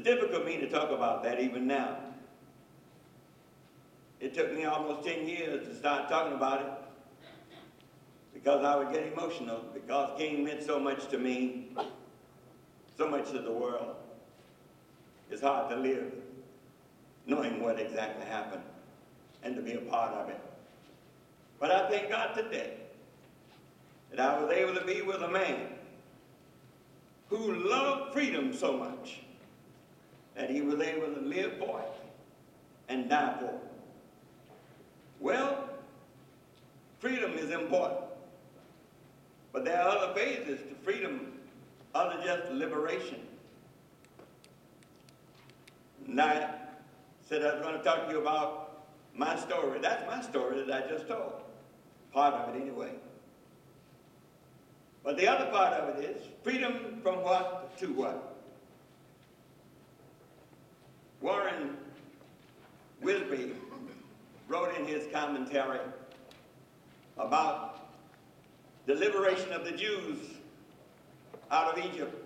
difficult for me to talk about that even now. It took me almost 10 years to start talking about it because I would get emotional, because King meant so much to me, so much to the world. It's hard to live knowing what exactly happened and to be a part of it. But I thank God today that I was able to be with a man who loved freedom so much that he was able to live for it and die for it. Well, freedom is important, but there are other phases to freedom other than just liberation. And I said I was going to talk to you about my story. That's my story that I just told, part of it anyway. But the other part of it is freedom from what to what? Warren Wisby wrote in his commentary about the liberation of the Jews out of Egypt.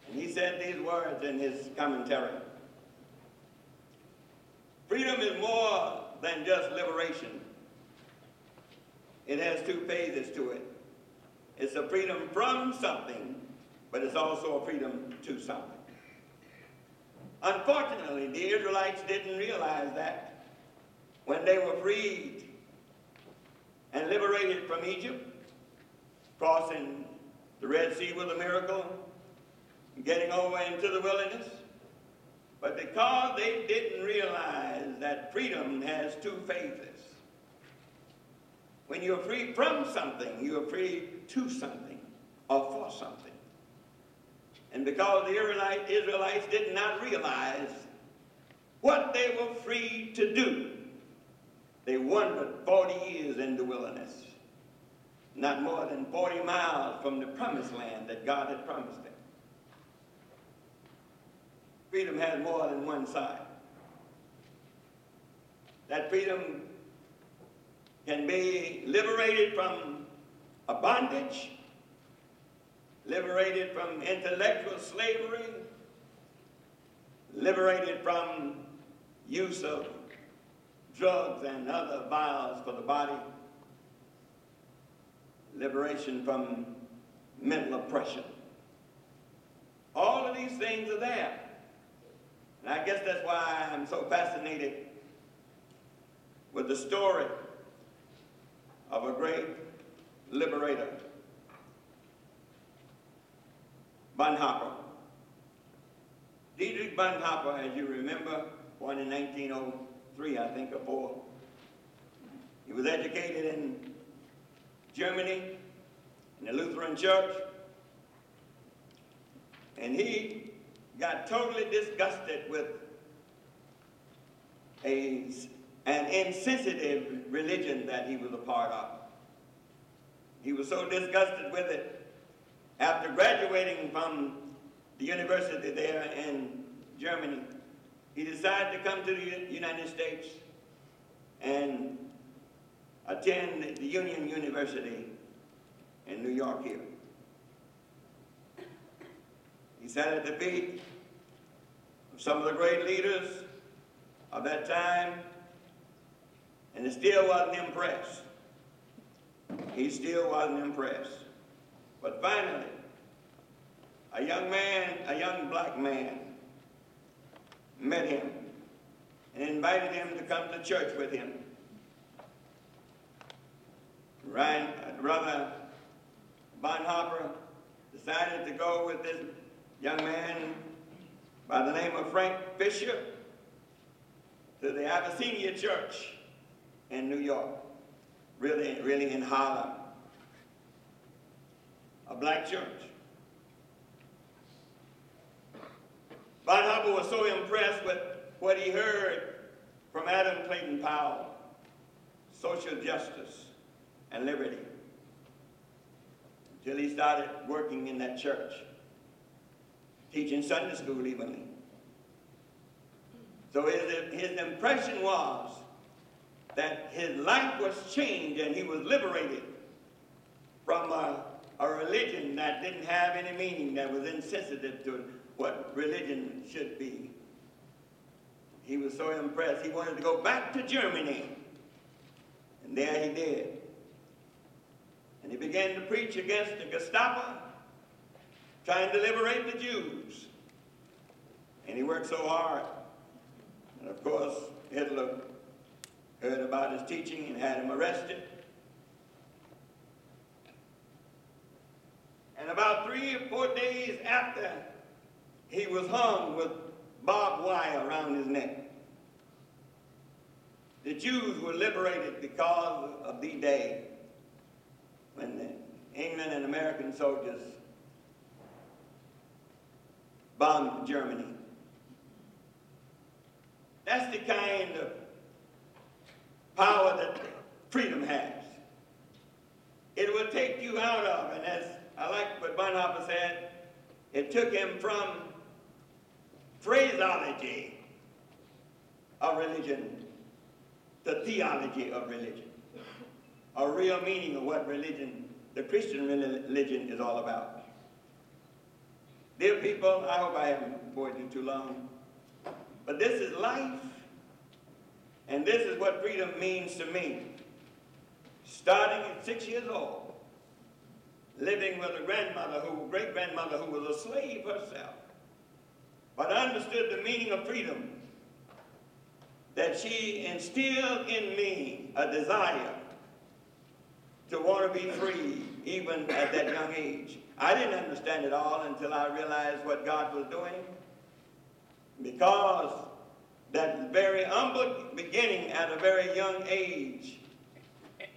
And he said these words in his commentary. Freedom is more than just liberation. It has two phases to it. It's a freedom from something, but it's also a freedom to something. Unfortunately, the Israelites didn't realize that when they were freed and liberated from Egypt, crossing the Red Sea was a miracle, getting over into the wilderness. But because they didn't realize that freedom has two phases. When you're free from something, you're free to something or for something. And because the Israelites did not realize what they were free to do, they wandered 40 years in the wilderness, not more than 40 miles from the promised land that God had promised them. Freedom has more than one side. That freedom can be liberated from a bondage, liberated from intellectual slavery, liberated from use of drugs and other vials for the body, liberation from mental oppression. All of these things are there. And I guess that's why I'm so fascinated with the story of a great liberator, Bonhoeffer. Dietrich Bonhoeffer, as you remember, born in 1903, I think, or 4. He was educated in Germany, in the Lutheran Church, and he got totally disgusted with an insensitive religion that he was a part of. He was so disgusted with it, after graduating from the university there in Germany, he decided to come to the United States and attend the Union University in New York here. He sat at the feet of some of the great leaders of that time, and he still wasn't impressed. He still wasn't impressed. But finally, a young black man, met him and invited him to come to church with him. Brother Bonhoeffer decided to go with this young man by the name of Frank Fisher to the Abyssinia Church in New York, really in Harlem, a black church. Bonhoeffer was so impressed with what he heard from Adam Clayton Powell, social justice and liberty, until he started working in that church, teaching Sunday school evenly. So his impression was that his life was changed and he was liberated from a a religion that didn't have any meaning, that was insensitive to what religion should be. He was so impressed, he wanted to go back to Germany. And there he did. And he began to preach against the Gestapo, trying to liberate the Jews. And he worked so hard. And of course, Hitler heard about his teaching and had him arrested. And about 3 or 4 days after, he was hung with barbed wire around his neck. The Jews were liberated because of the day when the England and American soldiers bombed Germany. That's the kind of power that freedom has. It will take you out of, and as I like what Bonhoeffer said, it took him from phraseology of religion to theology of religion, a real meaning of what religion, the Christian religion, is all about. Dear people, I hope I haven't bored you too long, but this is life, and this is what freedom means to me. Starting at 6 years old, living with a great-grandmother who was a slave herself, but understood the meaning of freedom, that she instilled in me a desire to want to be free even at that young age. I didn't understand it all until I realized what God was doing, because that very humble beginning at a very young age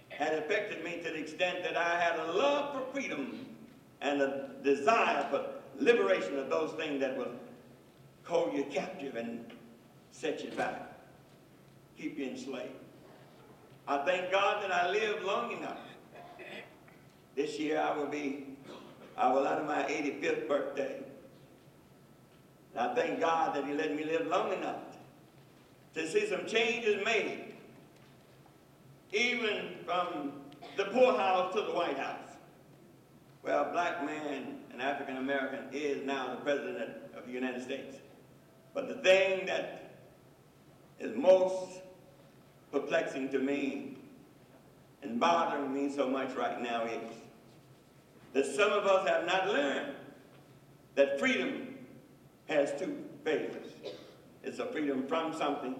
had affected me to the extent that I had a love for freedom and a desire for liberation of those things that would hold you captive and set you back, keep you enslaved. I thank God that I lived long enough. This year I will out of my 85th birthday. And I thank God that he let me live long enough to see some changes made, even from the poorhouse to the White House, where a black man, an African American, is now the President of the United States. But the thing that is most perplexing to me and bothering me so much right now is that some of us have not learned that freedom has two phases. It's a freedom from something.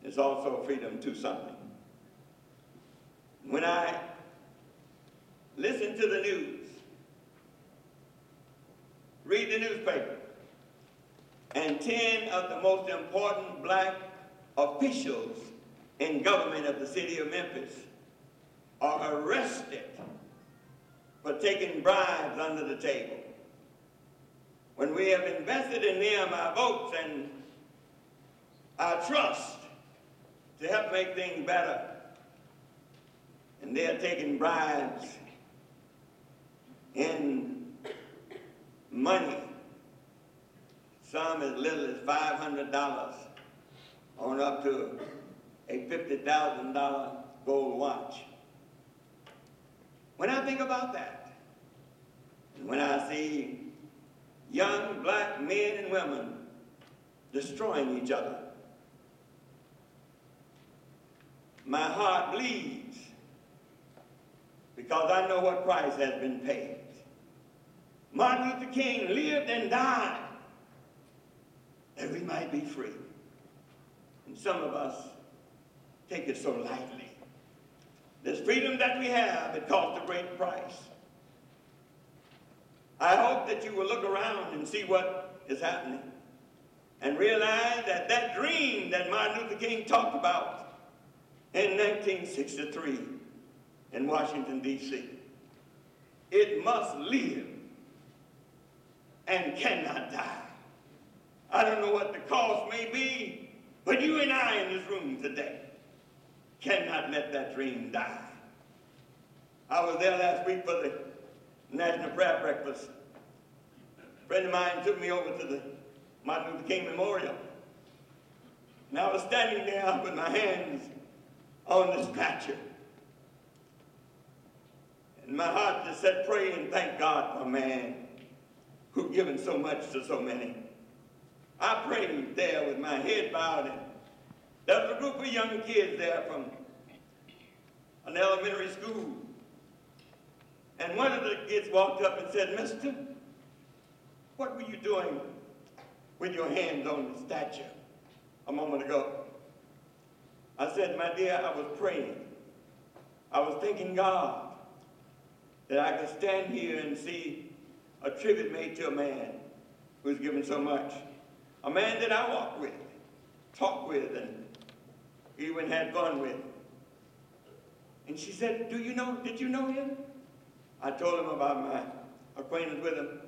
It's also a freedom to something. When I listen to the news, read the newspaper, and 10 of the most important black officials in government of the city of Memphis are arrested for taking bribes under the table, when we have invested in them our votes and our trust to help make things better, and they're taking bribes in money, some as little as $500 on up to a $50,000 gold watch. When I think about that, and when I see young black men and women destroying each other, my heart bleeds, because I know what price has been paid. Martin Luther King lived and died that we might be free. And some of us take it so lightly. This freedom that we have, it cost a great price. I hope that you will look around and see what is happening and realize that that dream that Martin Luther King talked about in 1963 in Washington, D.C., it must live and cannot die. I don't know what the cost may be, but you and I in this room today cannot let that dream die. I was there last week for the National Prayer Breakfast. A friend of mine took me over to the Martin Luther King Memorial. And I was standing there with my hands on the statue. And my heart just said, pray and thank God for a man who's given so much to so many. I prayed there with my head bowed, and there was a group of young kids there from an elementary school. And one of the kids walked up and said, Mister, what were you doing with your hands on the statue a moment ago? I said, my dear, I was praying. I was thanking God that I could stand here and see a tribute made to a man who's given so much. A man that I walked with, talked with, and even had fun with. And she said, did you know him? I told him about my acquaintance with him.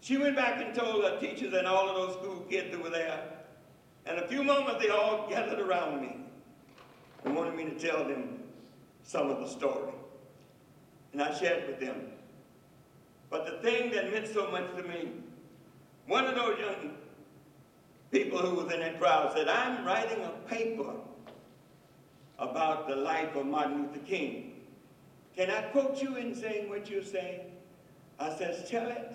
She went back and told her teachers and all of those school kids who were there. And in a few moments, they all gathered around me and wanted me to tell them some of the story. And I shared with them. But the thing that meant so much to me, one of those young people who was in that crowd said, I'm writing a paper about the life of Martin Luther King. Can I quote you in saying what you're saying? I says, tell it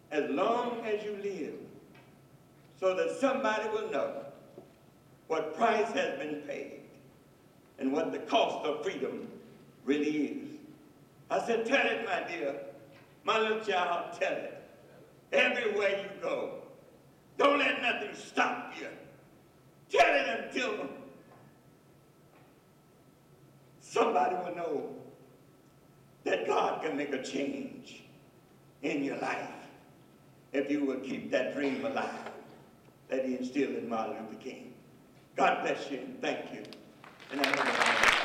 as long as you live, so that somebody will know what price has been paid and what the cost of freedom really is. I said, tell it, my dear. My little child, tell it. Everywhere you go. Don't let nothing stop you. Tell it until somebody will know that God can make a change in your life if you will keep that dream alive that he instilled in Martin Luther King. God bless you and thank you. And I